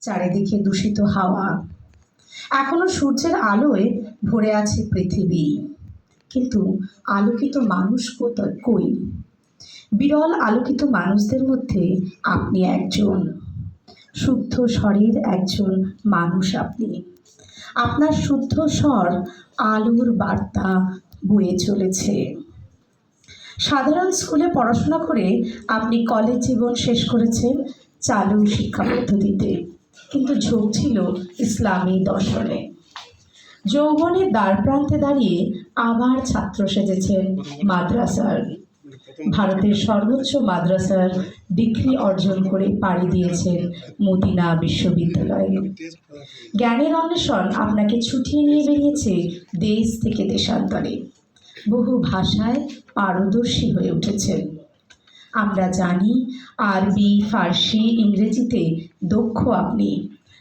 চারিদিকে দূষিত হাওয়া। এখনো সূর্যের আলোয় ভরে আছে পৃথিবী, কিন্তু আলোকিত মানুষ কই? বিরল আলোকিত মানুষদের মধ্যে আপনি একজন, শুদ্ধ স্বরের একজন মানুষ। আপনি, আপনার শুদ্ধ স্বর আলোর বার্তা বয়ে চলেছে। সাধারণ স্কুলে পড়াশোনা করে আপনি কলেজ জীবন শেষ করেছেন চালু শিক্ষা পদ্ধতিতে, কিন্তু ঝোঁক ছিল ইসলামী দর্শনে। যৌবনের দ্বারপ্রান্তে দাঁড়িয়ে আবার ছাত্র সেজেছেন মাদ্রাসার। ভারতের সর্বোচ্চ মাদ্রাসার ডিগ্রি অর্জন করে পাড়ি দিয়েছেন মদিনা বিশ্ববিদ্যালয়ে। জ্ঞানের অন্বেষণ আপনাকে ছুটিয়ে নিয়ে বেরিয়েছে দেশ থেকে দেশান্তরে। বহু ভাষায় পারদর্শী হয়ে উঠেছেন। আমরা জানি আরবি, ফার্সি, ইংরেজিতে দক্ষ আপনি,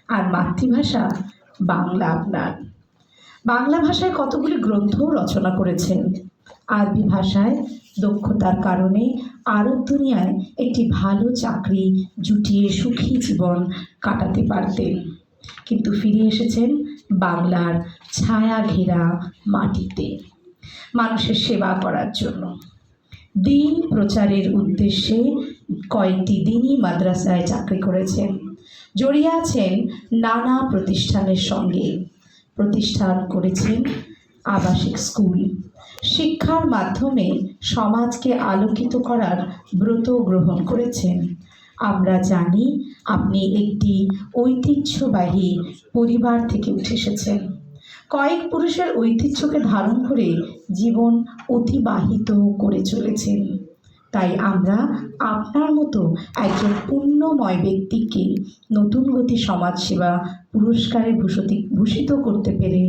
আর মাতৃভাষা বাংলা আপনার। বাংলা ভাষায় কতগুলি গ্রন্থ রচনা করেছেন। আরবি ভাষায় দক্ষতার কারণে আরব দুনিয়ায় একটি ভালো চাকরি জুটিয়ে সুখী জীবন কাটাতে পারতেন, কিন্তু ফিরে এসেছেন বাংলার ছায়া ঘেরা মাটিতে মানুষের সেবা করার জন্য। দিন প্রচারের উদ্দেশ্যে কয়েকটি দিনই মাদ্রাসায় চাকরি করেছেন। জড়িয়ে আছেন নানা প্রতিষ্ঠানের সঙ্গে। প্রতিষ্ঠান করেছেন আবাসিক স্কুল। শিক্ষার মাধ্যমে সমাজকে আলোকিত করার ব্রত গ্রহণ করেছেন। আমরা জানি আপনি একটি ঐতিহ্যবাহী পরিবার থেকে উঠে এসেছেন। কয়েক পুরুষের ঐতিহ্যকে ধারণ করে জীবন অতিবাহিত করে চলেছেন। তাই আমরা আপনার মতো একজন পুণ্যময় ব্যক্তিকে নতুন গতি সমাজসেবা পুরস্কারে ভূষিত করতে পেরে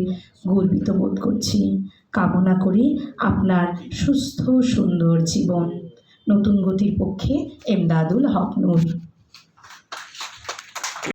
গর্বিত বোধ করছি। কামনা করি আপনার সুস্থ সুন্দর জীবন। নতুন গতির পক্ষে এমদাদুল হক নূর।